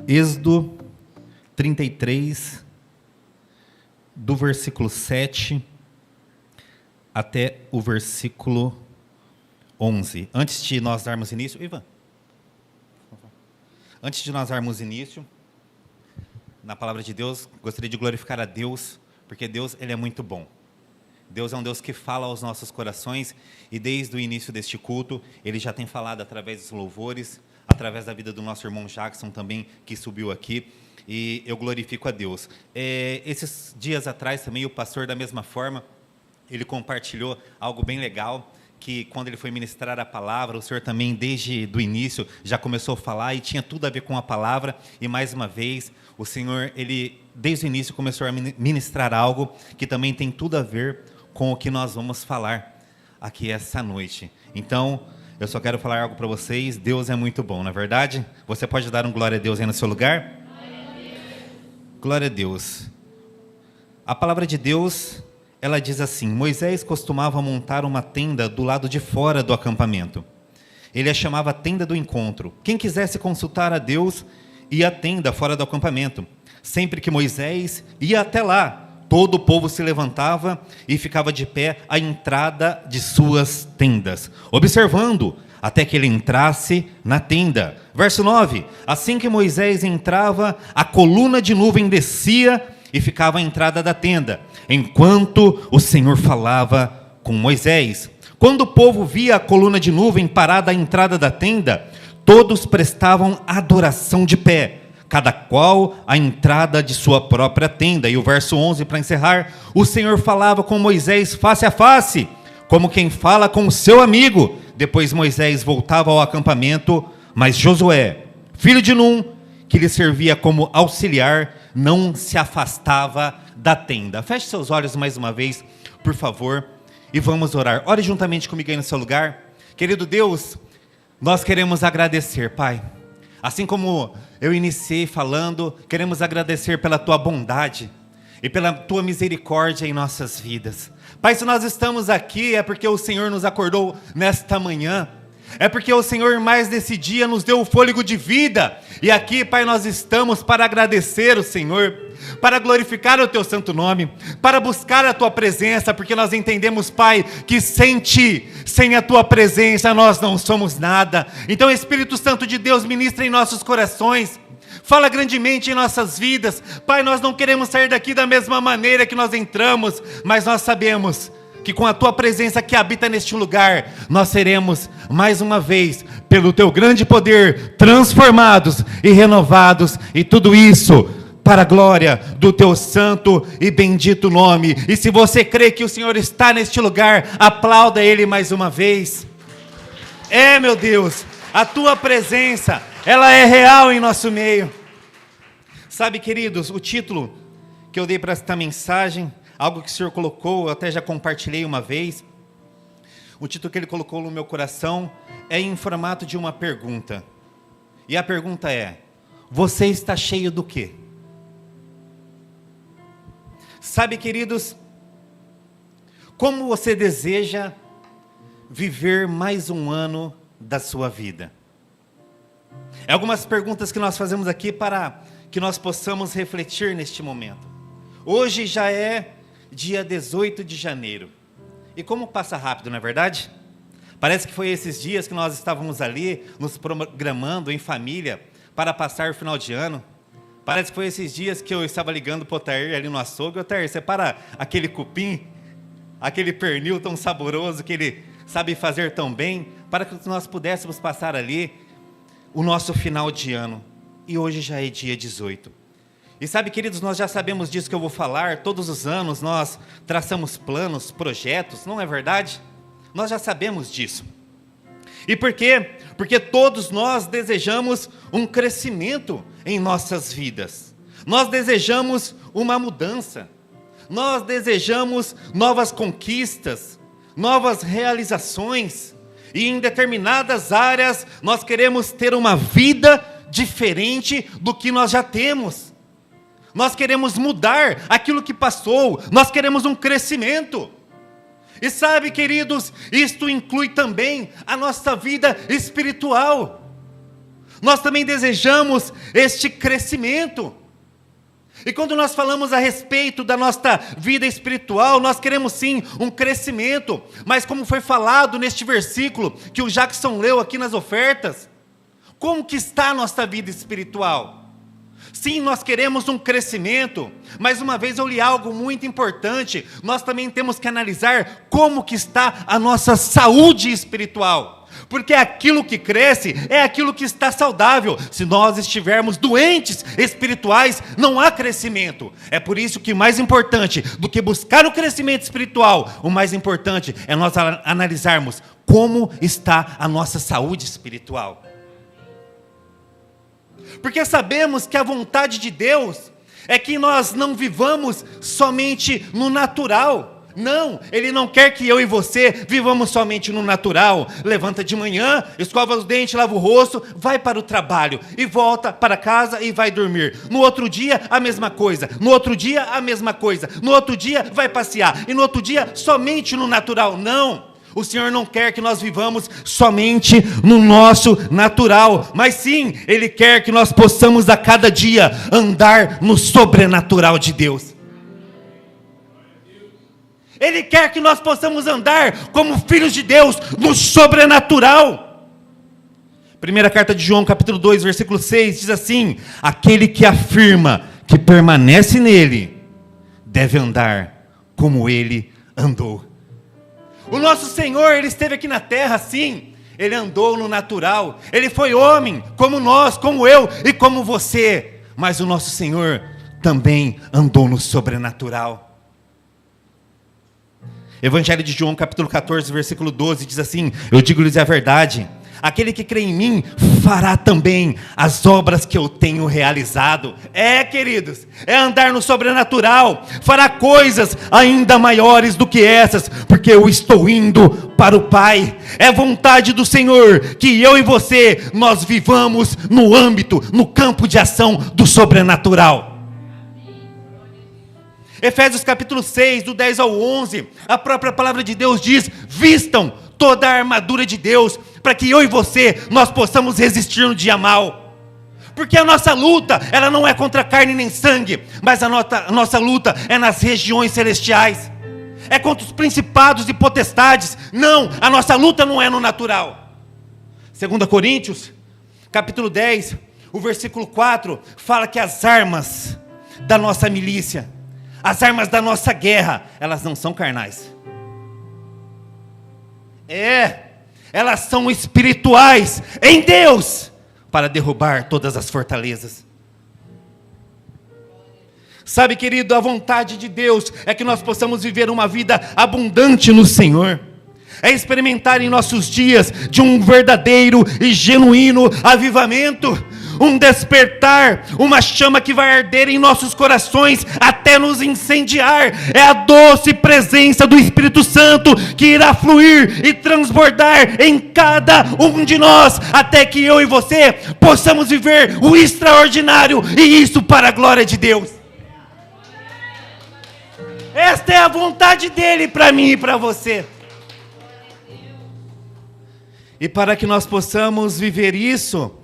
Êxodo 33, do versículo 7 até o versículo 11. Antes de nós darmos início, Ivan, antes de nós darmos início na palavra de Deus, gostaria de glorificar a Deus, porque Deus, ele é muito bom. Deus é um Deus que fala aos nossos corações, e desde o início deste culto, Ele já tem falado através dos louvores, através da vida do nosso irmão Jackson também, que subiu aqui, e eu glorifico a Deus. Esses dias atrás também, o pastor, da mesma forma, ele compartilhou algo bem legal, que quando ele foi ministrar a palavra, o Senhor também, desde o início, já começou a falar, e tinha tudo a ver com a palavra, e mais uma vez, o Senhor, ele, desde o início, começou a ministrar algo, que também tem tudo a ver com o que nós vamos falar aqui essa noite. Então, eu só quero falar algo para vocês. Deus é muito bom, não é verdade? Você pode dar um glória a Deus aí no seu lugar? Glória a Deus. A palavra de Deus, ela diz assim: Moisés costumava montar uma tenda do lado de fora do acampamento. Ele a chamava tenda do encontro. Quem quisesse consultar a Deus ia à tenda fora do acampamento. Sempre que Moisés ia até lá, todo o povo se levantava e ficava de pé à entrada de suas tendas, observando até que ele entrasse na tenda. Verso 9: Assim que Moisés entrava, a coluna de nuvem descia e ficava à entrada da tenda, enquanto o Senhor falava com Moisés. Quando o povo via a coluna de nuvem parada à entrada da tenda, todos prestavam adoração de pé, cada qual à entrada de sua própria tenda. E o verso 11, para encerrar: o Senhor falava com Moisés face a face, como quem fala com o seu amigo. Depois Moisés voltava ao acampamento, mas Josué, filho de Num, que lhe servia como auxiliar, não se afastava da tenda. Feche seus olhos mais uma vez, por favor, e vamos orar. Ore juntamente comigo aí no seu lugar. Querido Deus, nós queremos agradecer, Pai. Assim como eu iniciei falando, queremos agradecer pela Tua bondade e pela Tua misericórdia em nossas vidas. Pai, se nós estamos aqui é porque o Senhor nos acordou nesta manhã, é porque o Senhor mais nesse dia nos deu o fôlego de vida, e aqui, Pai, nós estamos para agradecer o Senhor, para glorificar o Teu santo nome, para buscar a Tua presença, porque nós entendemos, Pai, que sem Ti, sem a Tua presença, nós não somos nada. Então, Espírito Santo de Deus, ministra em nossos corações, fala grandemente em nossas vidas. Pai, nós não queremos sair daqui da mesma maneira que nós entramos, mas nós sabemos que com a Tua presença que habita neste lugar, nós seremos, mais uma vez, pelo Teu grande poder, transformados e renovados, e tudo isso para a glória do Teu santo e bendito nome. E se você crê que o Senhor está neste lugar, aplauda Ele mais uma vez. Meu Deus, a Tua presença, ela é real em nosso meio. Sabe, queridos, o título que eu dei para esta mensagem, algo que o Senhor colocou, eu até já compartilhei uma vez, o título que Ele colocou no meu coração é em formato de uma pergunta. E a pergunta é: você está cheio do quê? Sabe, queridos, como você deseja viver mais um ano da sua vida? É algumas perguntas que nós fazemos aqui para que nós possamos refletir neste momento. Hoje já é dia 18 de janeiro. E como passa rápido, não é verdade? Parece que foi esses dias que nós estávamos ali, nos programando em família, para passar o final de ano. Parece que foi esses dias que eu estava ligando para o Otair ali no açougue. Otair, separa aquele cupim, aquele pernil tão saboroso que ele sabe fazer tão bem, para que nós pudéssemos passar ali o nosso final de ano. E hoje já é dia 18. E sabe, queridos, nós já sabemos disso que eu vou falar. Todos os anos nós traçamos planos, projetos, não é verdade? Nós já sabemos disso. E por quê? Porque todos nós desejamos um crescimento em nossas vidas. Nós desejamos uma mudança. Nós desejamos novas conquistas, novas realizações. E em determinadas áreas nós queremos ter uma vida diferente do que nós já temos. Nós queremos mudar aquilo que passou. Nós queremos um crescimento. E sabe, queridos, isto inclui também a nossa vida espiritual. nós também desejamos este crescimento. E quando nós falamos a respeito da nossa vida espiritual, nós queremos sim um crescimento, mas como foi falado neste versículo, que o Jackson leu aqui nas ofertas, como que está a nossa vida espiritual? Sim, nós queremos um crescimento, mas uma vez eu li algo muito importante, nós também temos que analisar como que está a nossa saúde espiritual. Porque aquilo que cresce é aquilo que está saudável. Se nós estivermos doentes espirituais, não há crescimento. É por isso que o mais importante do que buscar o crescimento espiritual, o mais importante é nós analisarmos como está a nossa saúde espiritual. Porque sabemos que a vontade de Deus é que nós não vivamos somente no natural. Não, Ele não quer que eu e você vivamos somente no natural. Levanta de manhã, escova os dentes, lava o rosto, vai para o trabalho e volta para casa e vai dormir. No outro dia, a mesma coisa. No outro dia, a mesma coisa. No outro dia, vai passear. E no outro dia, somente no natural. Não, o Senhor não quer que nós vivamos somente no nosso natural. Mas sim, Ele quer que nós possamos a cada dia andar no sobrenatural de Deus. Ele quer que nós possamos andar como filhos de Deus no sobrenatural. Primeira carta de João, capítulo 2, versículo 6, diz assim: aquele que afirma que permanece nele, deve andar como ele andou. O nosso Senhor, Ele esteve aqui na terra, sim, Ele andou no natural, Ele foi homem, como nós, como eu e como você, mas o nosso Senhor também andou no sobrenatural. Evangelho de João, capítulo 14, versículo 12, diz assim: eu digo-lhes a verdade, aquele que crê em mim, fará também as obras que eu tenho realizado. Queridos, é andar no sobrenatural, fará coisas ainda maiores do que essas, porque eu estou indo para o Pai. É vontade do Senhor que eu e você, nós vivamos no âmbito, no campo de ação do sobrenatural. Efésios capítulo 6, do 10 ao 11, a própria palavra de Deus diz: vistam toda a armadura de Deus, para que eu e você, nós possamos resistir no dia mal. Porque a nossa luta, ela não é contra carne nem sangue, mas a nossa luta é nas regiões celestiais, é contra os principados e potestades. Não, a nossa luta não é no natural. 2 Coríntios, capítulo 10, o versículo 4, fala que as armas da nossa milícia, as armas da nossa guerra, elas não são carnais. Elas são espirituais em Deus, para derrubar todas as fortalezas. Sabe, querido, a vontade de Deus é que nós possamos viver uma vida abundante no Senhor. É experimentar em nossos dias de um verdadeiro e genuíno avivamento, um despertar, uma chama que vai arder em nossos corações até nos incendiar. É a doce presença do Espírito Santo que irá fluir e transbordar em cada um de nós, até que eu e você possamos viver o extraordinário, e isso para a glória de Deus. Esta é a vontade dEle para mim e para você. E para que nós possamos viver isso,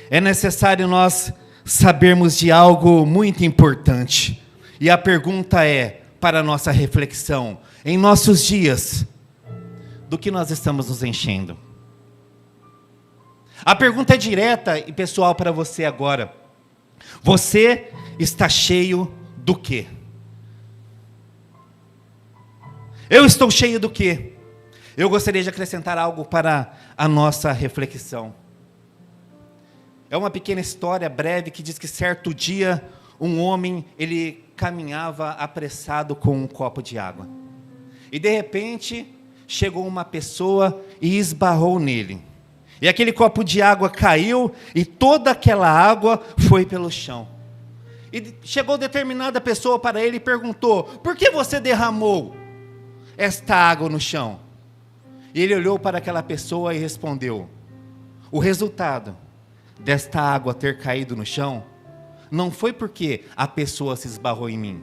é necessário nós sabermos de algo muito importante. E a pergunta é, para a nossa reflexão, em nossos dias, do que nós estamos nos enchendo? A pergunta é direta e pessoal para você agora. Você está cheio do quê? Eu estou cheio do quê? Eu gostaria de acrescentar algo para a nossa reflexão. É uma pequena história breve que diz que certo dia um homem, ele caminhava apressado com um copo de água. E de repente chegou uma pessoa e esbarrou nele. E aquele copo de água caiu e toda aquela água foi pelo chão. E chegou determinada pessoa para ele e perguntou: por que você derramou esta água no chão? E ele olhou para aquela pessoa e respondeu: o resultado desta água ter caído no chão não foi porque a pessoa se esbarrou em mim,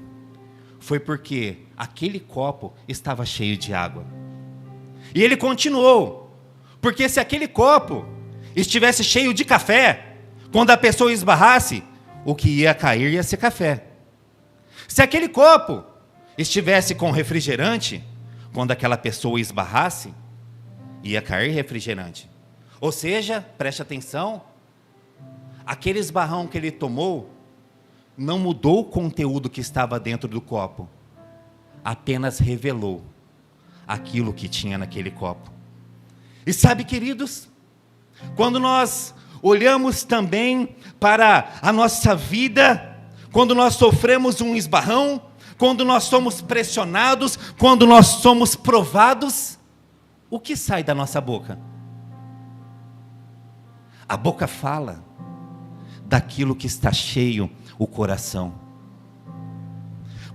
foi porque aquele copo estava cheio de água. E ele continuou: porque se aquele copo estivesse cheio de café, quando a pessoa esbarrasse, o que ia cair ia ser café. Se aquele copo estivesse com refrigerante, quando aquela pessoa esbarrasse, ia cair refrigerante. Ou seja, preste atenção, aquele esbarrão que ele tomou não mudou o conteúdo que estava dentro do copo, apenas revelou aquilo que tinha naquele copo. E sabe, queridos, quando nós olhamos também para a nossa vida, quando nós sofremos um esbarrão, quando nós somos pressionados, quando nós somos provados, o que sai da nossa boca? A boca fala daquilo que está cheio o coração.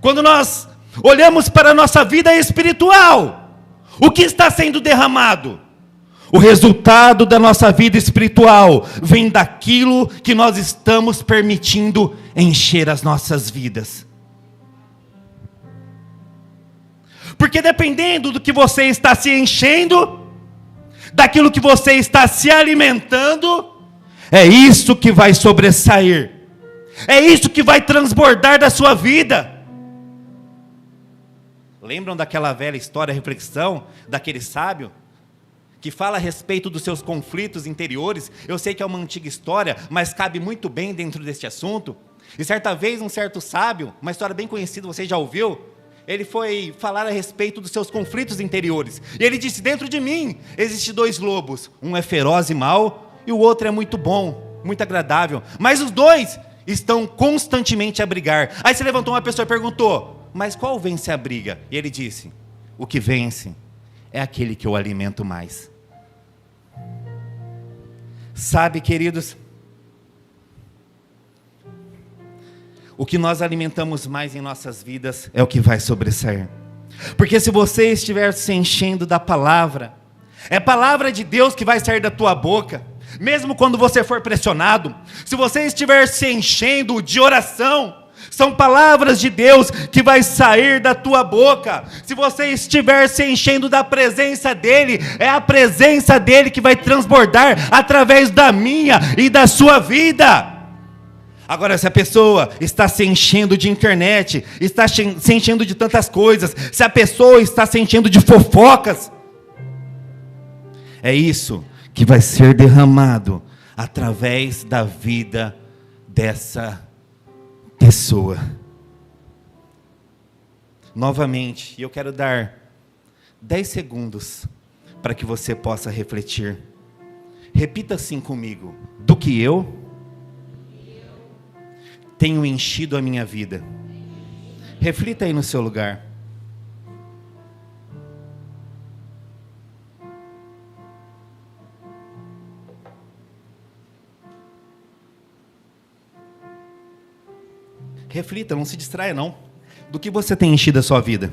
Quando nós olhamos para a nossa vida espiritual, o que está sendo derramado? O resultado da nossa vida espiritual vem daquilo que nós estamos permitindo encher as nossas vidas. Porque dependendo do que você está se enchendo, daquilo que você está se alimentando, é isso que vai sobressair. É isso que vai transbordar da sua vida. Lembram daquela velha história, reflexão, daquele sábio, que fala a respeito dos seus conflitos interiores? Eu sei que é uma antiga história, mas cabe muito bem dentro deste assunto. E certa vez um certo sábio, uma história bem conhecida, você já ouviu? Ele foi falar a respeito dos seus conflitos interiores. E ele disse: dentro de mim existem dois lobos. Um é feroz e mau, e o outro é muito bom, muito agradável. Mas os dois estão constantemente a brigar. Aí se levantou uma pessoa e perguntou: mas qual vence a briga? E ele disse: o que vence é aquele que eu alimento mais. Sabe, queridos, o que nós alimentamos mais em nossas vidas é o que vai sobressair. Porque se você estiver se enchendo da palavra, é a palavra de Deus que vai sair da tua boca. Mesmo quando você for pressionado, se você estiver se enchendo de oração, são palavras de Deus que vai sair da tua boca. Se você estiver se enchendo da presença dEle, é a presença dEle que vai transbordar através da minha e da sua vida. Agora, se a pessoa está se enchendo de internet, está se enchendo de tantas coisas, se a pessoa está se enchendo de fofocas, é isso que vai ser derramado através da vida dessa pessoa. Novamente, eu quero dar 10 segundos para que você possa refletir. Repita assim comigo: do que eu tenho enchido a minha vida. Reflita aí no seu lugar. Reflita, não se distraia não. Do que você tem enchido a sua vida?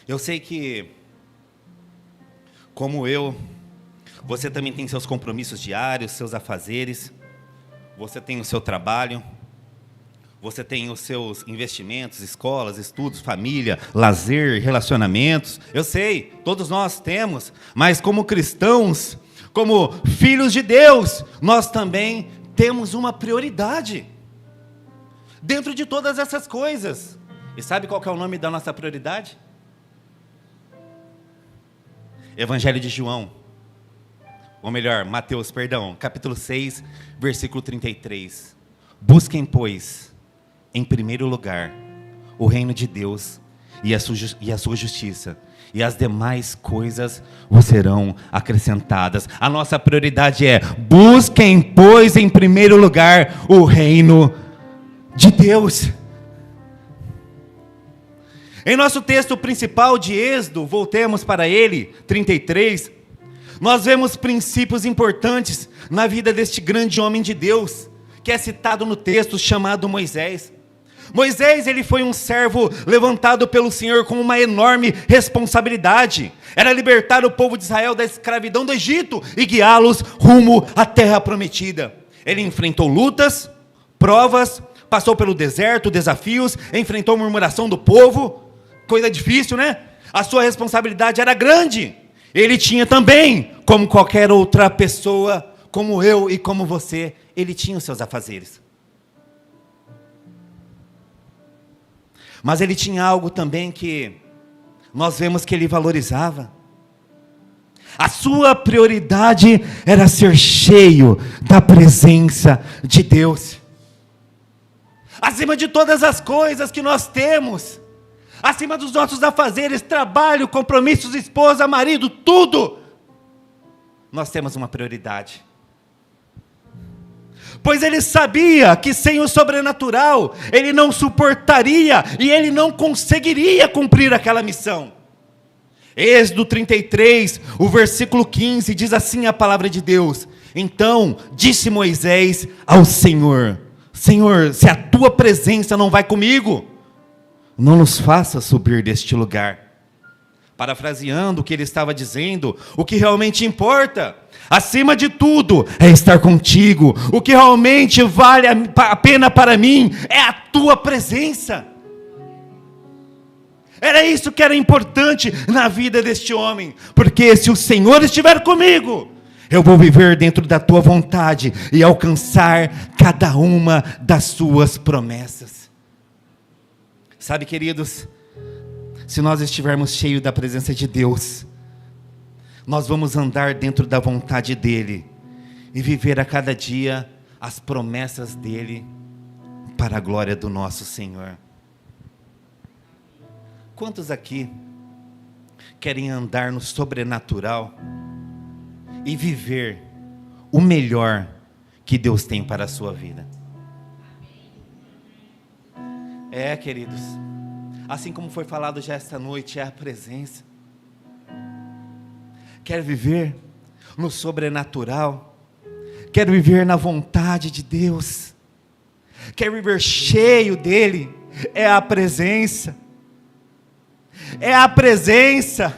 Eu sei que, como eu, você também tem seus compromissos diários, seus afazeres, você tem o seu trabalho, você tem os seus investimentos, escolas, estudos, família, lazer, relacionamentos. Eu sei, todos nós temos, mas como cristãos, como filhos de Deus, nós também temos uma prioridade dentro de todas essas coisas. E sabe qual que é o nome da nossa prioridade? Evangelho de João, ou melhor, Mateus, perdão, capítulo 6, versículo 33. Busquem, pois, em primeiro lugar, o reino de Deus e a sua justiça, e as demais coisas vos serão acrescentadas. A nossa prioridade é: busquem, pois, em primeiro lugar, o reino de Deus. Em nosso texto principal de Êxodo, voltemos para ele, 33, nós vemos princípios importantes na vida deste grande homem de Deus, que é citado no texto, chamado Moisés. Moisés, ele foi um servo levantado pelo Senhor com uma enorme responsabilidade. Era libertar o povo de Israel da escravidão do Egito e guiá-los rumo à terra prometida. Ele enfrentou lutas, provas, passou pelo deserto, desafios, enfrentou a murmuração do povo, coisa difícil, né? A sua responsabilidade era grande. Ele tinha também, como qualquer outra pessoa, como eu e como você, ele tinha os seus afazeres. Mas ele tinha algo também que nós vemos que ele valorizava. A sua prioridade era ser cheio da presença de Deus. Acima de todas as coisas que nós temos, acima dos nossos afazeres, trabalho, compromissos, esposa, marido, tudo, nós temos uma prioridade. Pois ele sabia que sem o sobrenatural, ele não suportaria e ele não conseguiria cumprir aquela missão. Êxodo 33, o versículo 15, diz assim a palavra de Deus: então disse Moisés ao Senhor: Senhor, se a tua presença não vai comigo, não nos faça subir deste lugar. Parafraseando o que ele estava dizendo, o que realmente importa, acima de tudo, é estar contigo. O que realmente vale a pena para mim é a tua presença. Era isso que era importante na vida deste homem, porque se o Senhor estiver comigo, eu vou viver dentro da tua vontade e alcançar cada uma das suas promessas. Sabe, queridos, se nós estivermos cheios da presença de Deus, nós vamos andar dentro da vontade dEle e viver a cada dia as promessas dEle para a glória do nosso Senhor. Quantos aqui querem andar no sobrenatural e viver o melhor que Deus tem para a sua vida? Queridos, assim como foi falado já esta noite, é a presença. Quer viver no sobrenatural? Quer viver na vontade de Deus? Quer viver cheio dEle? É a presença. É a presença.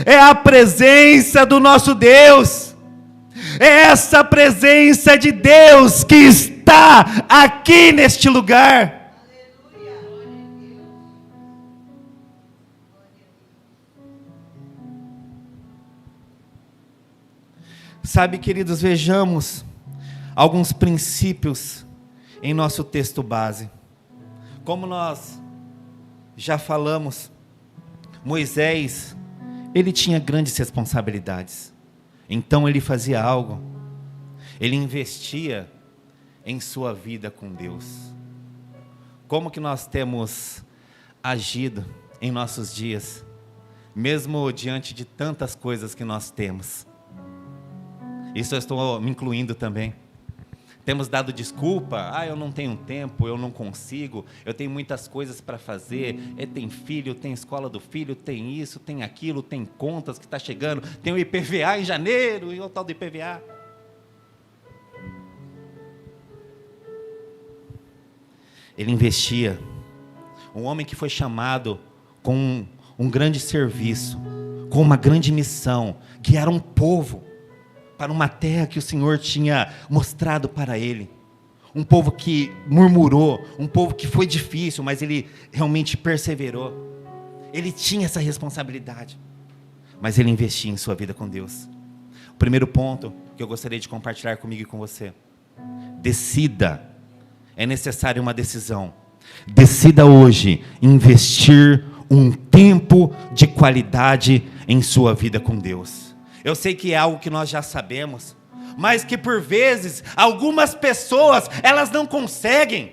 É a presença do nosso Deus. É essa presença de Deus que está aqui neste lugar. Sabe, queridos, vejamos alguns princípios em nosso texto base. Como nós já falamos, Moisés, ele tinha grandes responsabilidades. Então ele fazia algo, ele investia em sua vida com Deus. Como que nós temos agido em nossos dias, mesmo diante de tantas coisas que nós temos? Isso eu estou me incluindo também. Temos dado desculpa, eu não tenho tempo, eu não consigo, eu tenho muitas coisas para fazer, tem filho, tem escola do filho, tem isso, tem aquilo, tem contas que está chegando, tem o IPVA em janeiro, e o tal do IPVA. Ele investia, um homem que foi chamado com um grande serviço, com uma grande missão, guiar um povo para uma terra que o Senhor tinha mostrado para ele. Um povo que murmurou, um povo que foi difícil, mas ele realmente perseverou. Ele tinha essa responsabilidade, mas ele investia em sua vida com Deus. O primeiro ponto que eu gostaria de compartilhar comigo e com você: decida. É necessária uma decisão. Decida hoje investir um tempo de qualidade em sua vida com Deus. Eu sei que é algo que nós já sabemos, mas que por vezes, algumas pessoas, elas não conseguem.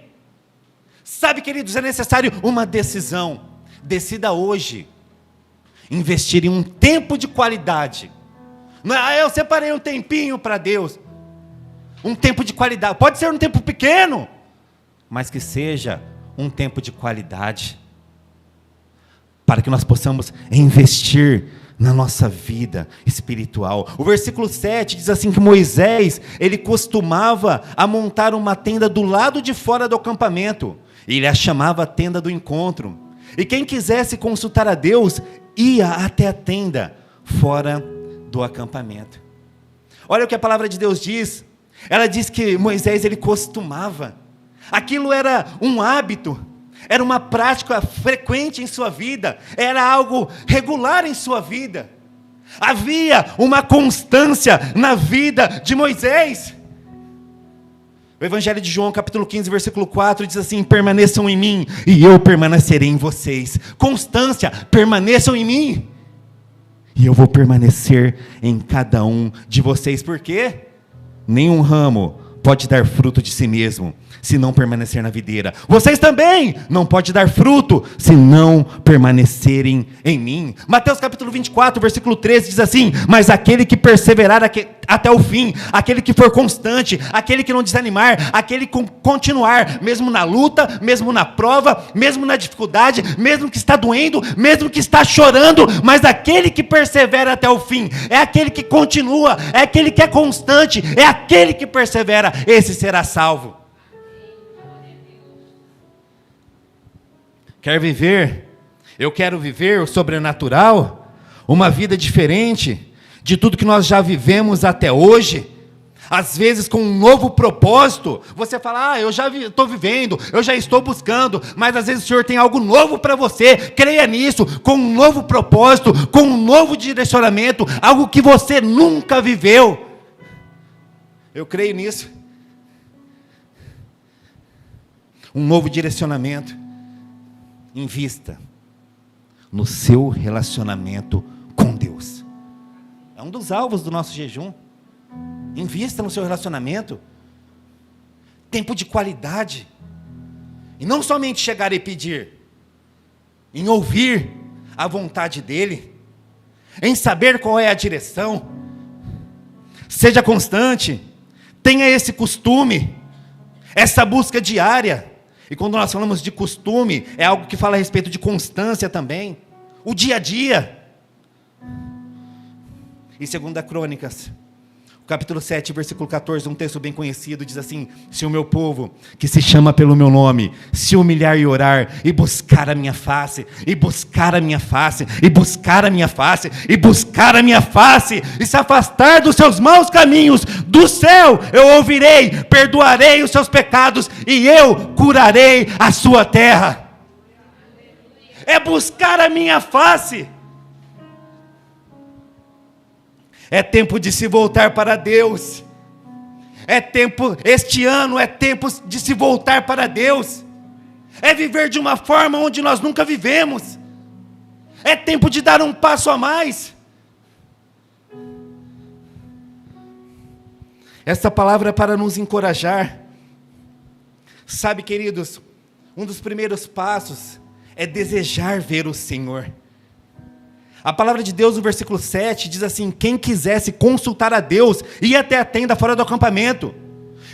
Sabe, queridos, é necessário uma decisão. Decida hoje, investir em um tempo de qualidade. Eu separei um tempinho para Deus. Um tempo de qualidade, pode ser um tempo pequeno, mas que seja um tempo de qualidade, para que nós possamos investir na nossa vida espiritual. O versículo 7 diz assim que Moisés, ele costumava a montar uma tenda do lado de fora do acampamento, e ele a chamava a tenda do encontro, e quem quisesse consultar a Deus, ia até a tenda, fora do acampamento. Olha o que a palavra de Deus diz, ela diz que Moisés, ele costumava, aquilo era um hábito, era uma prática frequente em sua vida, era algo regular em sua vida. Havia uma constância na vida de Moisés. O Evangelho de João, capítulo 15, versículo 4, diz assim: permaneçam em mim, e eu permanecerei em vocês. Constância, permaneçam em mim, e eu vou permanecer em cada um de vocês. Por quê? Nenhum ramo pode dar fruto de si mesmo, se não permanecer na videira. Vocês também não podem dar fruto, se não permanecerem em mim. Mateus capítulo 24, versículo 13, diz assim: mas aquele que perseverar até o fim, aquele que for constante, aquele que não desanimar, aquele que continuar, mesmo na luta, mesmo na prova, mesmo na dificuldade, mesmo que está doendo, mesmo que está chorando, mas aquele que persevera até o fim, é aquele que continua, é aquele que é constante, é aquele que persevera, esse será salvo. Quer viver? Eu quero viver o sobrenatural, uma vida diferente de tudo que nós já vivemos até hoje, às vezes com um novo propósito. Você fala: eu já estou vivendo, eu já estou buscando, mas às vezes o Senhor tem algo novo para você. Creia nisso, com um novo propósito, com um novo direcionamento, algo que você nunca viveu. Eu creio nisso. Um novo direcionamento. Invista no seu relacionamento com Deus. É um dos alvos do nosso jejum. Invista no seu relacionamento. Tempo de qualidade. E não somente chegar e pedir, em ouvir a vontade dEle, em saber qual é a direção. Seja constante, tenha esse costume, essa busca diária. E quando nós falamos de costume, é algo que fala a respeito de constância também. O dia a dia. Em 2 Crônicas, capítulo 7, versículo 14, um texto bem conhecido, diz assim: se o meu povo, que se chama pelo meu nome, se humilhar e orar, e buscar a minha face, e buscar a minha face, e buscar a minha face, e buscar a minha face, e se afastar dos seus maus caminhos, do céu eu ouvirei, perdoarei os seus pecados, e eu curarei a sua terra. É buscar a minha face. É tempo de se voltar para Deus. Este ano é tempo de se voltar para Deus. É viver de uma forma onde nós nunca vivemos. É tempo de dar um passo a mais. Essa palavra é para nos encorajar. Sabe, queridos, um dos primeiros passos é desejar ver o Senhor. A palavra de Deus no versículo 7 diz assim: quem quisesse consultar a Deus, ia até a tenda fora do acampamento.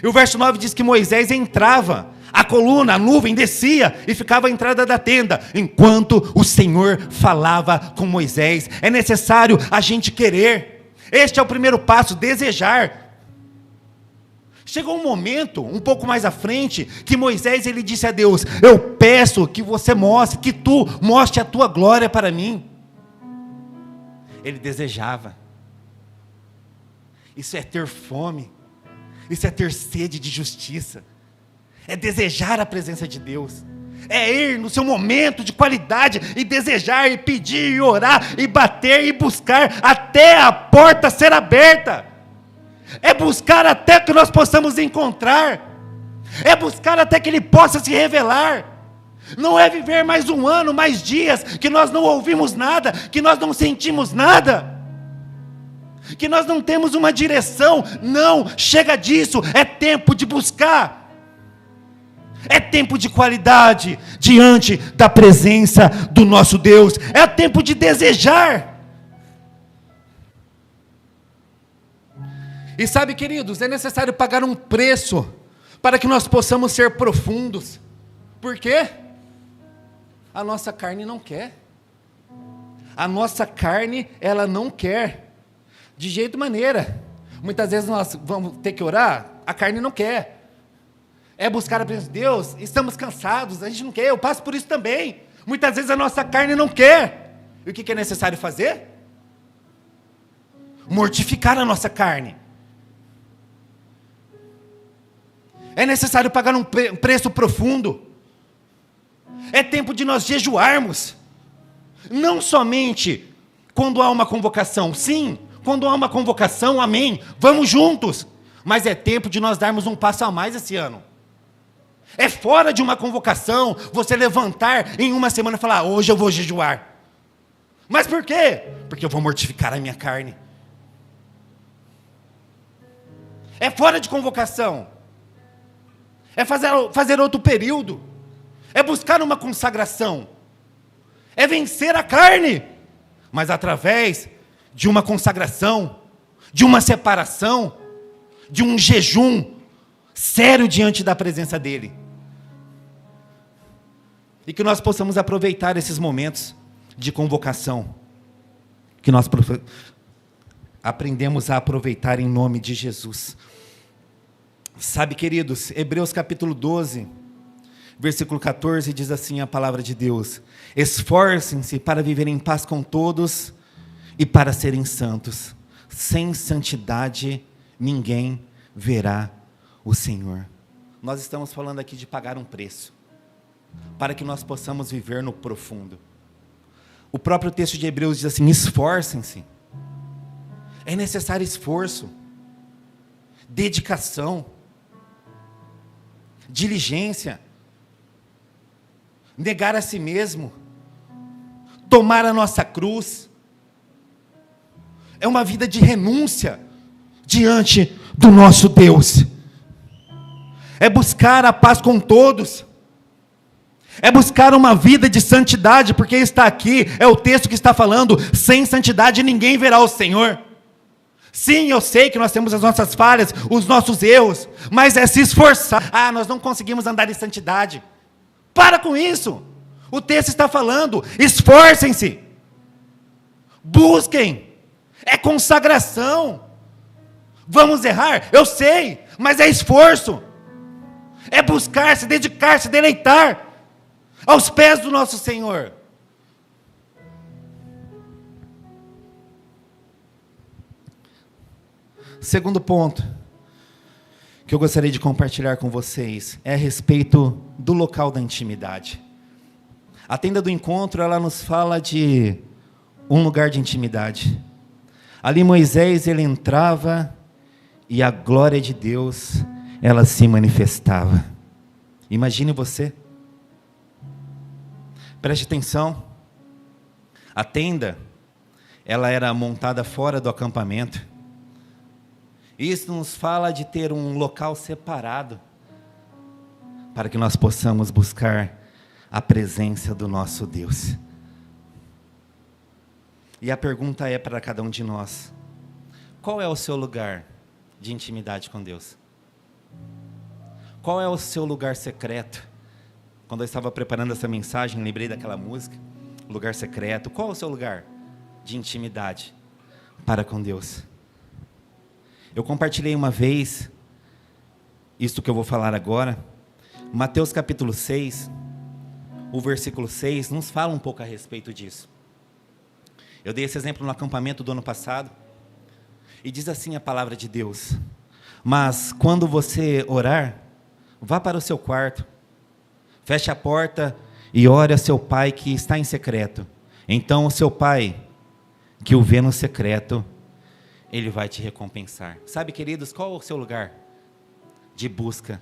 E o verso 9 diz que Moisés entrava, a coluna, a nuvem descia e ficava à entrada da tenda, enquanto o Senhor falava com Moisés. É necessário a gente querer. Este é o primeiro passo, desejar. Chegou um momento, um pouco mais à frente, que Moisés ele disse a Deus: eu peço que você mostre, que tu mostre a tua glória para mim. Ele desejava. Isso é ter fome. Isso é ter sede de justiça. É desejar a presença de Deus. É ir no seu momento de qualidade e desejar, e pedir, e orar, e bater, e buscar até a porta ser aberta. É buscar até que nós possamos encontrar. É buscar até que Ele possa se revelar. Não é viver mais um ano, mais dias, que nós não ouvimos nada, que nós não sentimos nada, que nós não temos uma direção. Não, chega disso. É tempo de buscar. É tempo de qualidade diante da presença do nosso Deus. É tempo de desejar. E sabe, queridos, é necessário pagar um preço para que nós possamos ser profundos. Por quê? A nossa carne não quer. A nossa carne, ela não quer. De jeito maneira. Muitas vezes nós vamos ter que orar, a carne não quer. É buscar a presença de Deus, estamos cansados, a gente não quer, eu passo por isso também. Muitas vezes a nossa carne não quer. E o que é necessário fazer? Mortificar a nossa carne. É necessário pagar um preço profundo. É tempo de nós jejuarmos. Não somente quando há uma convocação. Sim, quando há uma convocação, amém. Vamos juntos. Mas é tempo de nós darmos um passo a mais esse ano. É fora de uma convocação você levantar em uma semana e falar: hoje eu vou jejuar. Mas por quê? Porque eu vou mortificar a minha carne. É fora de convocação. É fazer outro período. É buscar uma consagração. É vencer a carne. Mas através de uma consagração, de uma separação, de um jejum sério diante da presença dEle. E que nós possamos aproveitar esses momentos de convocação. Que nós aprendemos a aproveitar em nome de Jesus. Sabe, queridos, Hebreus capítulo 12, versículo 14, diz assim a palavra de Deus: esforcem-se para viver em paz com todos e para serem santos. Sem santidade ninguém verá o Senhor. Nós estamos falando aqui de pagar um preço, para que nós possamos viver no profundo. O próprio texto de Hebreus diz assim: esforcem-se. É necessário esforço, dedicação, diligência, negar a si mesmo, tomar a nossa cruz. É uma vida de renúncia diante do nosso Deus. É buscar a paz com todos. É buscar uma vida de santidade, porque está aqui, é o texto que está falando: sem santidade ninguém verá o Senhor. Sim, eu sei que nós temos as nossas falhas, os nossos erros, mas é se esforçar. Ah, nós não conseguimos andar em santidade. Para com isso. O texto está falando: esforcem-se, busquem, é consagração. Vamos errar? Eu sei, mas é esforço. É buscar, se dedicar, se deleitar aos pés do nosso Senhor. Segundo ponto que eu gostaria de compartilhar com vocês é a respeito do local da intimidade. A tenda do encontro, ela nos fala de um lugar de intimidade. Ali Moisés, ele entrava e a glória de Deus, ela se manifestava. Imagine você. Preste atenção. A tenda, ela era montada fora do acampamento. Isso nos fala de ter um local separado para que nós possamos buscar a presença do nosso Deus. E a pergunta é para cada um de nós: qual é o seu lugar de intimidade com Deus? Qual é o seu lugar secreto? Quando eu estava preparando essa mensagem, lembrei daquela música, lugar secreto. Qual é o seu lugar de intimidade para com Deus? Eu compartilhei uma vez, isto que eu vou falar agora, Mateus capítulo 6, o versículo 6, nos fala um pouco a respeito disso. Eu dei esse exemplo no acampamento do ano passado, e diz assim a palavra de Deus: mas quando você orar, vá para o seu quarto, feche a porta e ore a seu pai que está em secreto. Então o seu pai, que o vê no secreto, ele vai te recompensar. Sabe, queridos, qual é o seu lugar de busca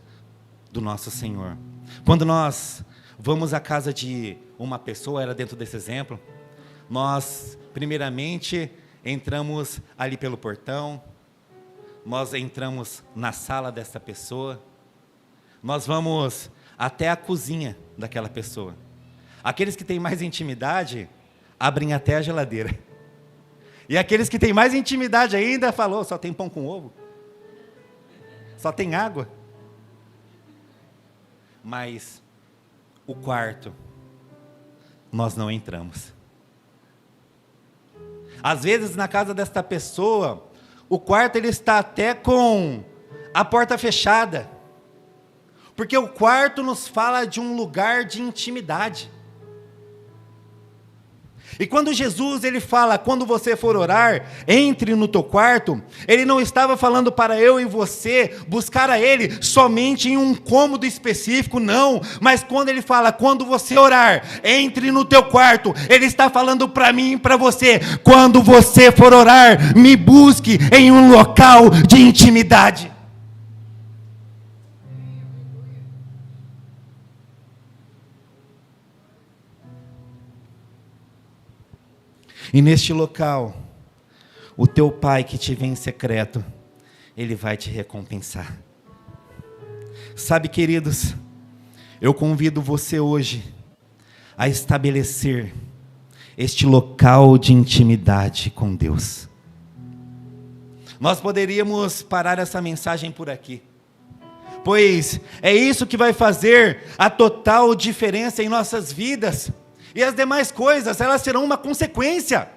do nosso Senhor? Quando nós vamos à casa de uma pessoa, era dentro desse exemplo, nós, primeiramente, entramos ali pelo portão, nós entramos na sala dessa pessoa, nós vamos até a cozinha daquela pessoa. Aqueles que têm mais intimidade, abrem até a geladeira. E aqueles que têm mais intimidade ainda, falou: só tem pão com ovo? Só tem água? Mas o quarto, nós não entramos. Às vezes na casa desta pessoa, o quarto ele está até com a porta fechada. Porque o quarto nos fala de um lugar de intimidade. E quando Jesus ele fala, quando você for orar, entre no teu quarto, ele não estava falando para eu e você buscar a ele somente em um cômodo específico, não. Mas quando ele fala, quando você orar, entre no teu quarto, ele está falando para mim e para você, quando você for orar, me busque em um local de intimidade. E neste local, o teu pai que te vê em secreto, ele vai te recompensar. Sabe, queridos, eu convido você hoje a estabelecer este local de intimidade com Deus. Nós poderíamos parar essa mensagem por aqui, pois é isso que vai fazer a total diferença em nossas vidas. E as demais coisas, elas serão uma consequência.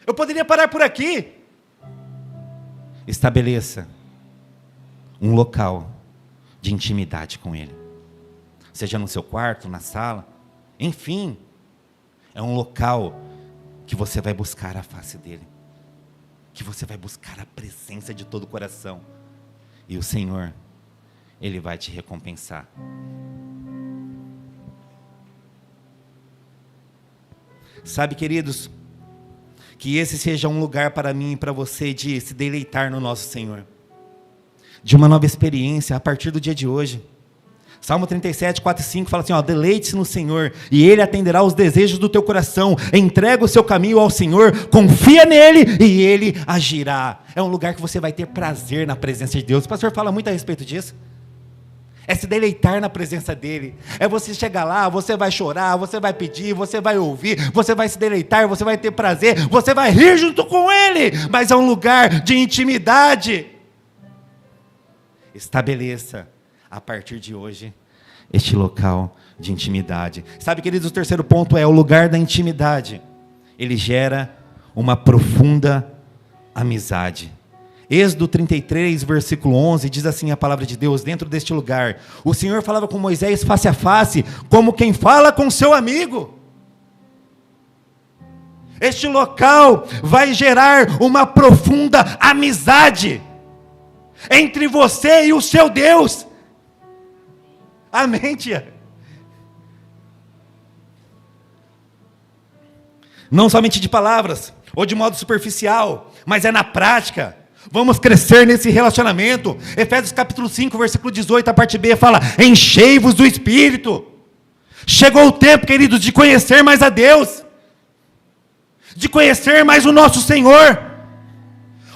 Eu poderia parar por aqui. Estabeleça um local de intimidade com Ele. Seja no seu quarto, na sala, enfim. É um local que você vai buscar a face dEle. Que você vai buscar a presença de todo o coração. E o Senhor, Ele vai te recompensar. Sabe, queridos, que esse seja um lugar para mim e para você de se deleitar no nosso Senhor, de uma nova experiência a partir do dia de hoje. Salmo 37, 4 e 5 fala assim, deleite-se no Senhor, e Ele atenderá os desejos do teu coração, entrega o seu caminho ao Senhor, confia nele, e Ele agirá. É um lugar que você vai ter prazer na presença de Deus. O pastor fala muito a respeito disso. É se deleitar na presença dEle. É você chegar lá, você vai chorar, você vai pedir, você vai ouvir, você vai se deleitar, você vai ter prazer, você vai rir junto com Ele. Mas é um lugar de intimidade. Estabeleça, a partir de hoje, este local de intimidade. Sabe, queridos, o terceiro ponto é o lugar da intimidade. Ele gera uma profunda amizade. Êxodo 33, versículo 11, diz assim a palavra de Deus, dentro deste lugar, o Senhor falava com Moisés face a face, como quem fala com seu amigo. Este local vai gerar uma profunda amizade entre você e o seu Deus. Amém, tia? Não somente de palavras, ou de modo superficial, mas é na prática. Vamos crescer nesse relacionamento. Efésios capítulo 5, versículo 18, a parte B fala, enchei-vos do Espírito. Chegou o tempo, queridos, de conhecer mais a Deus, de conhecer mais o nosso Senhor.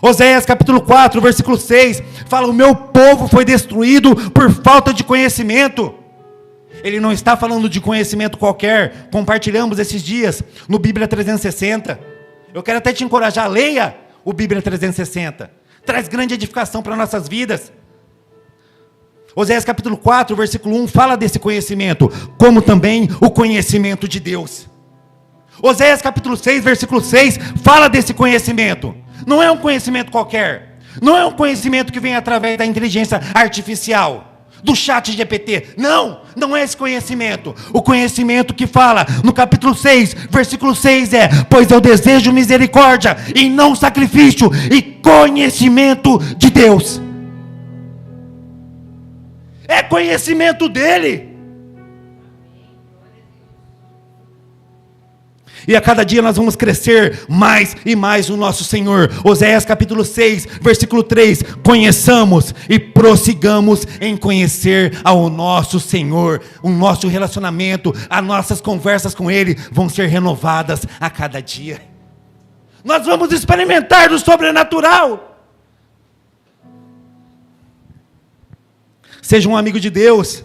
Oséias capítulo 4, versículo 6, fala, o meu povo foi destruído por falta de conhecimento. Ele não está falando de conhecimento qualquer, compartilhamos esses dias, no Bíblia 360, eu quero até te encorajar, leia o Bíblia 360, traz grande edificação para nossas vidas. Oséias capítulo 4, versículo 1, fala desse conhecimento, como também o conhecimento de Deus. Oséias capítulo 6, versículo 6, fala desse conhecimento, não é um conhecimento qualquer, não é um conhecimento que vem através da inteligência artificial, do chat GPT, não é esse conhecimento. O conhecimento que fala no capítulo 6, versículo 6 é, pois eu desejo misericórdia e não sacrifício, e conhecimento de Deus. É conhecimento dEle. E a cada dia nós vamos crescer mais e mais no nosso Senhor. Oséias capítulo 6, versículo 3. Conheçamos e prossigamos em conhecer ao nosso Senhor. O nosso relacionamento, as nossas conversas com Ele vão ser renovadas a cada dia. Nós vamos experimentar do sobrenatural. Seja um amigo de Deus.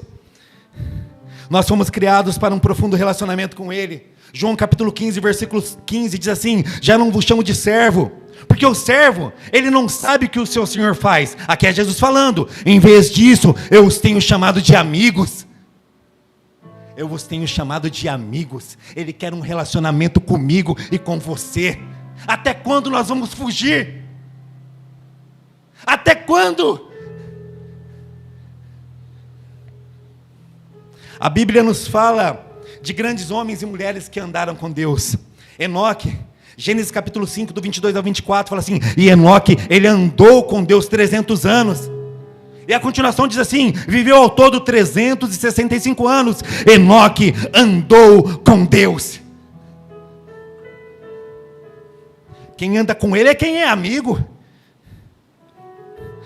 Nós fomos criados para um profundo relacionamento com Ele. João capítulo 15, versículo 15 diz assim, já não vos chamo de servo, porque o servo, ele não sabe o que o seu Senhor faz. Aqui é Jesus falando, em vez disso, eu os tenho chamado de amigos. Eu vos tenho chamado de amigos. Ele quer um relacionamento comigo e com você. Até quando nós vamos fugir? Até quando? A Bíblia nos fala de grandes homens e mulheres que andaram com Deus. Enoque, Gênesis capítulo 5, do 22 ao 24, fala assim: e Enoque, ele andou com Deus 300 anos. E a continuação diz assim: viveu ao todo 365 anos. Enoque andou com Deus. Quem anda com ele é quem é amigo.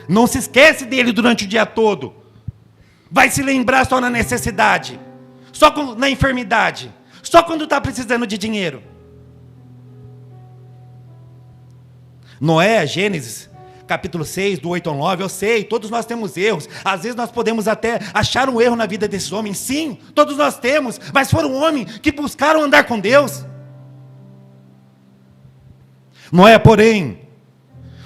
Não se esquece dele durante o dia todo. Vai se lembrar só na necessidade, só na enfermidade, só quando está precisando de dinheiro. Noé, Gênesis capítulo 6, do 8 ao 9, eu sei, todos nós temos erros. Às vezes nós podemos até achar um erro na vida desses homens. Sim, todos nós temos, mas foram homens que buscaram andar com Deus. Noé, porém,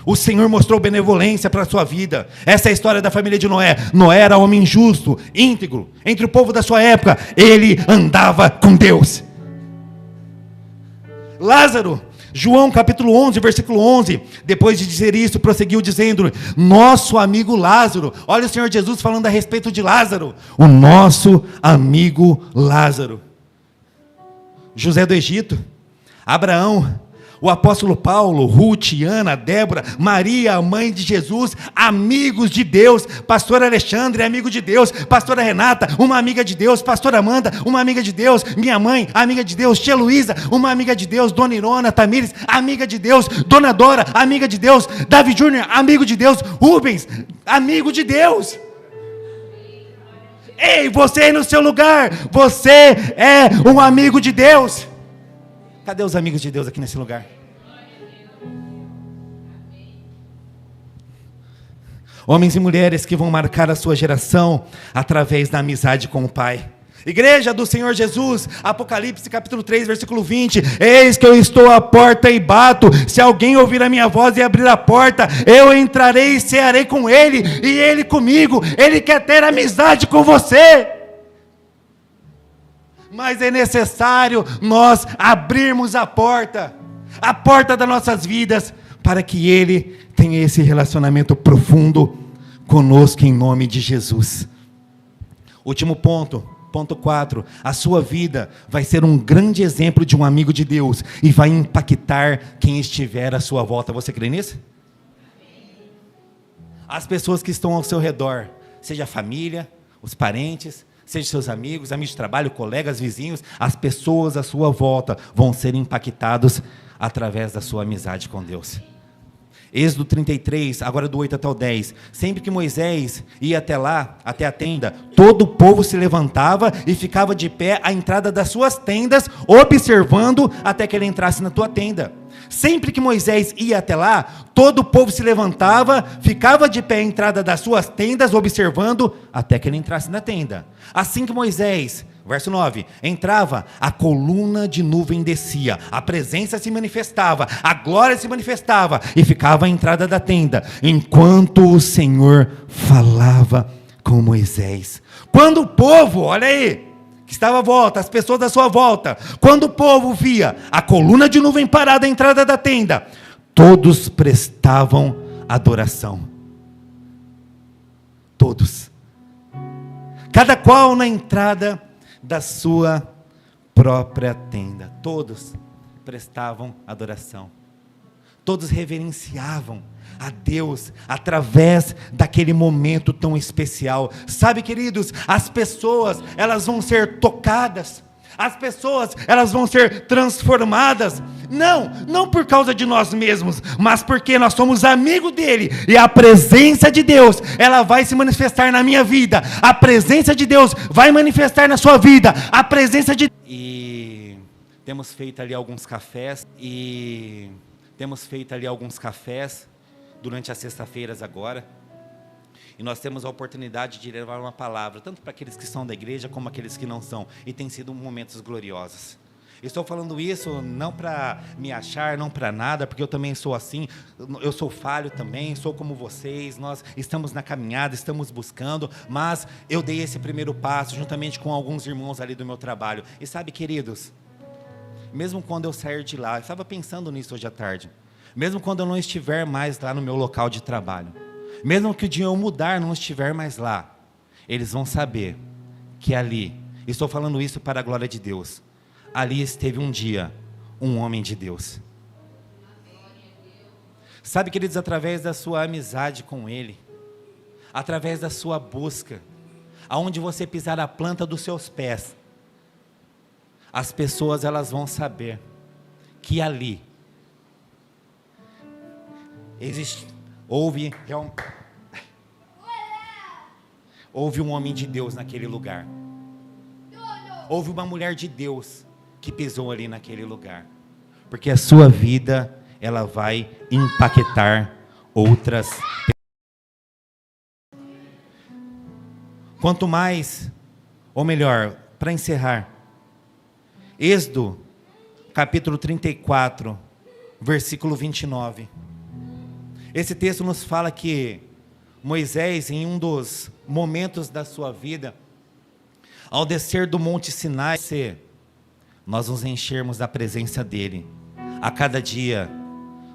o Senhor mostrou benevolência para a sua vida. Essa é a história da família de Noé. Noé era homem justo, íntegro, entre o povo da sua época. Ele andava com Deus. Lázaro, João capítulo 11, versículo 11, depois de dizer isso, prosseguiu dizendo: nosso amigo Lázaro. Olha o Senhor Jesus falando a respeito de Lázaro. O nosso amigo Lázaro. José do Egito, Abraão, o apóstolo Paulo, Ruth, Ana, Débora, Maria, a mãe de Jesus, amigos de Deus. Pastor Alexandre, amigo de Deus. Pastora Renata, uma amiga de Deus. Pastora Amanda, uma amiga de Deus. Minha mãe, amiga de Deus. Tia Luísa, uma amiga de Deus. Dona Irona, Tamires, amiga de Deus. Dona Dora, amiga de Deus. Davi Júnior, amigo de Deus. Rubens, amigo de Deus. Ei, você aí no seu lugar, você é um amigo de Deus. Cadê os amigos de Deus aqui nesse lugar? Homens e mulheres que vão marcar a sua geração através da amizade com o Pai. Igreja do Senhor Jesus, Apocalipse capítulo 3, versículo 20. Eis que eu estou à porta e bato. Se alguém ouvir a minha voz e abrir a porta, eu entrarei e cearei com ele, e ele comigo. Ele quer ter amizade com você. Mas é necessário nós abrirmos a porta das nossas vidas, para que Ele tenha esse relacionamento profundo conosco, em nome de Jesus. Último ponto, ponto 4, a sua vida vai ser um grande exemplo de um amigo de Deus, e vai impactar quem estiver à sua volta. Você crê nisso? As pessoas que estão ao seu redor, seja a família, os parentes, seja seus amigos, amigos de trabalho, colegas, vizinhos, as pessoas à sua volta vão ser impactados através da sua amizade com Deus. Êxodo 33, agora do 8 até o 10. Sempre que Moisés ia até lá, até a tenda, todo o povo se levantava e ficava de pé à entrada das suas tendas, observando até que ele entrasse na tua tenda. Sempre que Moisés ia até lá, todo o povo se levantava, ficava de pé à entrada das suas tendas, observando até que ele entrasse na tenda. Assim que Moisés, verso 9, entrava, a coluna de nuvem descia, a presença se manifestava, a glória se manifestava, e ficava à entrada da tenda, enquanto o Senhor falava com Moisés. Quando o povo, olha aí, que estava à volta, as pessoas à sua volta, quando o povo via a coluna de nuvem parada à entrada da tenda, todos prestavam adoração. Todos. Cada qual na entrada da sua própria tenda. Todos prestavam adoração. Todos reverenciavam a Deus através daquele momento tão especial. Sabe, queridos, as pessoas, elas vão ser tocadas, as pessoas, elas vão ser transformadas, não por causa de nós mesmos, mas porque nós somos amigos dele, e a presença de Deus, ela vai se manifestar na minha vida, a presença de Deus vai manifestar na sua vida, a presença de... E temos feito ali alguns cafés, durante as sextas-feiras agora, e nós temos a oportunidade de levar uma palavra, tanto para aqueles que são da igreja, como aqueles que não são, e tem sido momentos gloriosos. Estou falando isso não para me achar, não para nada, porque eu também sou assim, eu sou falho também, sou como vocês, nós estamos na caminhada, estamos buscando, mas eu dei esse primeiro passo, juntamente com alguns irmãos ali do meu trabalho, e sabe, queridos, mesmo quando eu sair de lá, eu estava pensando nisso hoje à tarde, mesmo quando eu não estiver mais lá no meu local de trabalho, mesmo que o dia eu mudar, não estiver mais lá, eles vão saber que ali, estou falando isso para a glória de Deus, ali esteve um dia um homem de Deus. Sabe, queridos, através da sua amizade com Ele, através da sua busca, aonde você pisar a planta dos seus pés, as pessoas elas vão saber que ali houve um homem de Deus naquele lugar. Houve uma mulher de Deus que pisou ali naquele lugar. Porque a sua vida, ela vai impactar outras pessoas. Quanto mais, ou melhor, para encerrar, Êxodo, capítulo 34, versículo 29. Esse texto nos fala que Moisés, em um dos momentos da sua vida, ao descer do Monte Sinai, nós nos enchermos da presença dele. A cada dia,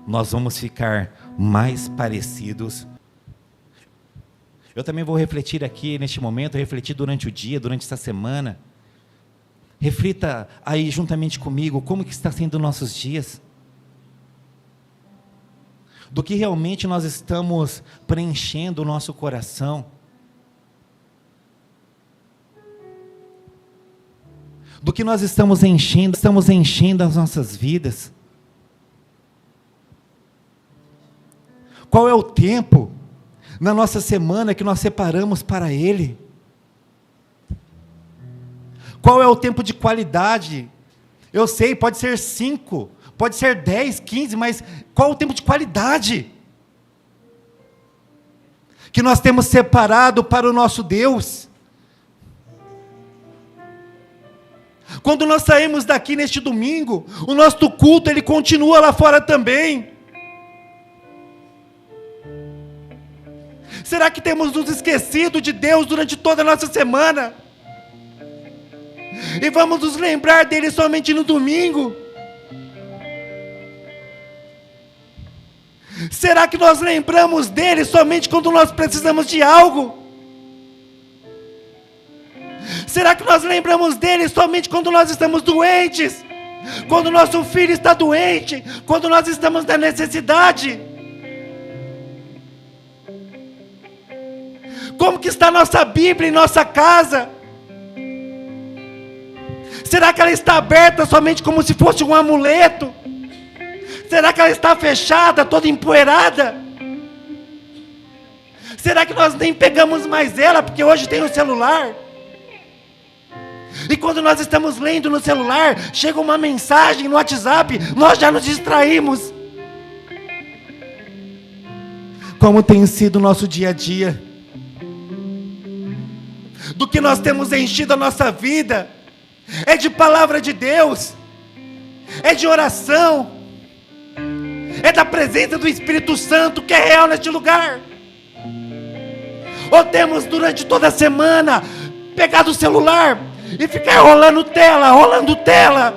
nós vamos ficar mais parecidos. Eu também vou refletir aqui neste momento, refletir durante o dia, durante essa semana. Reflita aí juntamente comigo, como que está sendo nossos dias? Do que realmente nós estamos preenchendo o nosso coração? Do que nós estamos enchendo as nossas vidas? Qual é o tempo na nossa semana que nós separamos para Ele? Qual é o tempo de qualidade? Eu sei, pode ser 5, pode ser 10, 15, mas qual é o tempo de qualidade que nós temos separado para o nosso Deus? Quando nós saímos daqui neste domingo, o nosso culto ele continua lá fora também. Será que temos nos esquecido de Deus durante toda a nossa semana? E vamos nos lembrar dele somente no domingo? Será que nós lembramos dele somente quando nós precisamos de algo? Será que nós lembramos dele somente quando nós estamos doentes? Quando nosso filho está doente? Quando nós estamos na necessidade? Como que está nossa Bíblia em nossa casa? Será que ela está aberta somente como se fosse um amuleto? Será que ela está fechada, toda empoeirada? Será que nós nem pegamos mais ela, porque hoje tem o celular? E quando nós estamos lendo no celular, chega uma mensagem no WhatsApp, nós já nos distraímos. Como tem sido o nosso dia a dia? Do que nós temos enchido a nossa vida? É de palavra de Deus? É de oração? É da presença do Espírito Santo que é real neste lugar? Ou temos durante toda a semana pegado o celular e ficar rolando tela,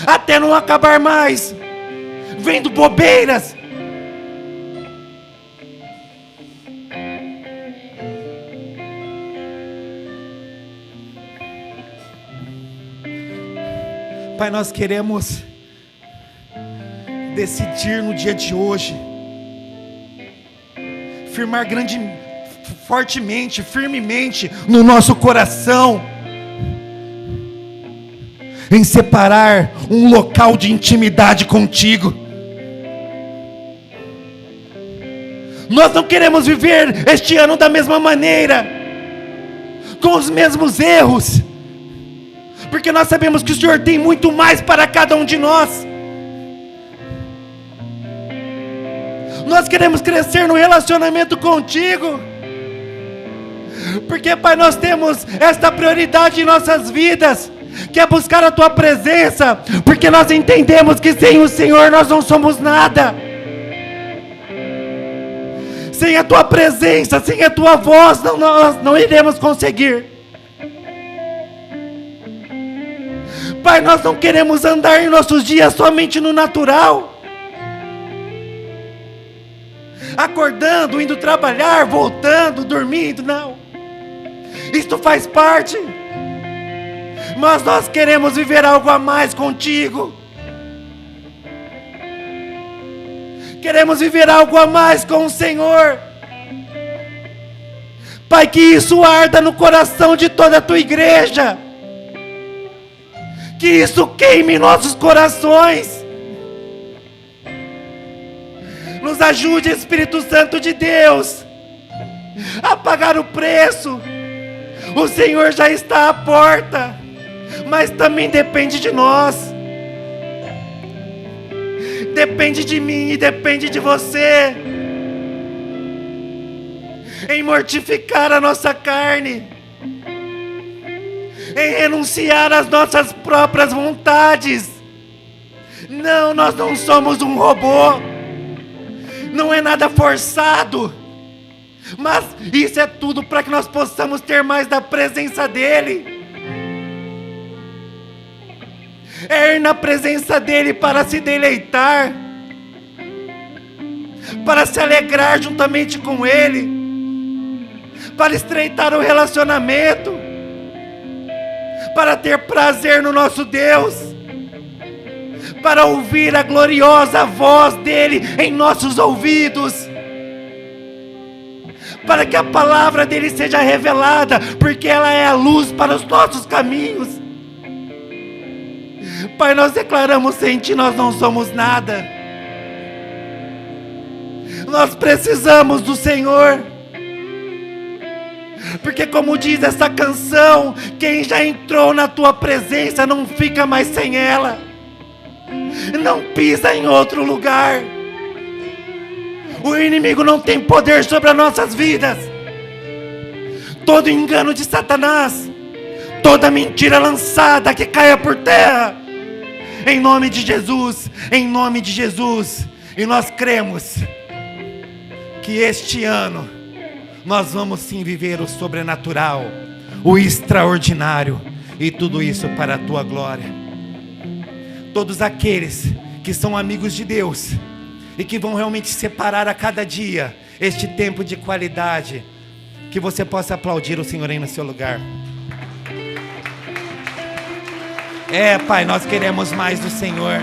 até não acabar mais, vendo bobeiras? Pai, nós queremos decidir no dia de hoje, firmar fortemente, firmemente no nosso coração, em separar um local de intimidade contigo. Nós não queremos viver este ano da mesma maneira, com os mesmos erros, porque nós sabemos que o Senhor tem muito mais para cada um de nós. Nós queremos crescer no relacionamento contigo, porque, Pai, nós temos esta prioridade em nossas vidas, que é buscar a Tua presença, porque nós entendemos que sem o Senhor nós não somos nada. Sem a Tua presença, sem a Tua voz, nós não iremos conseguir. Pai, nós não queremos andar em nossos dias somente no natural, acordando, indo trabalhar, voltando, dormindo, não. Isto faz parte, mas nós queremos viver algo a mais contigo. Queremos viver algo a mais com o Senhor. Pai, que isso arda no coração de toda a tua igreja. Que isso queime nossos corações. Nos ajude, Espírito Santo de Deus, a pagar o preço. O Senhor já está à porta, mas também depende de nós. Depende de mim e depende de você. Em mortificar a nossa carne, em renunciar às nossas próprias vontades. Não, nós não somos um robô. Não é nada forçado. Mas isso é tudo para que nós possamos ter mais da presença dEle. É ir na presença dEle para se deleitar, para se alegrar juntamente com Ele, para estreitar o relacionamento, para ter prazer no nosso Deus, para ouvir a gloriosa voz dEle em nossos ouvidos, para que a palavra dEle seja revelada, porque ela é a luz para os nossos caminhos. Pai, nós declaramos sem Ti nós não somos nada. Nós precisamos do Senhor. Porque como diz essa canção, quem já entrou na Tua presença não fica mais sem ela. Não pisa em outro lugar. O inimigo não tem poder sobre as nossas vidas. Todo engano de Satanás, toda mentira lançada que caia por terra, em nome de Jesus, em nome de Jesus. E nós cremos que este ano nós vamos sim viver o sobrenatural, o extraordinário, e tudo isso para a Tua glória. Todos aqueles que são amigos de Deus e que vão realmente separar a cada dia este tempo de qualidade, que você possa aplaudir o Senhor aí no seu lugar. Pai, nós queremos mais do Senhor.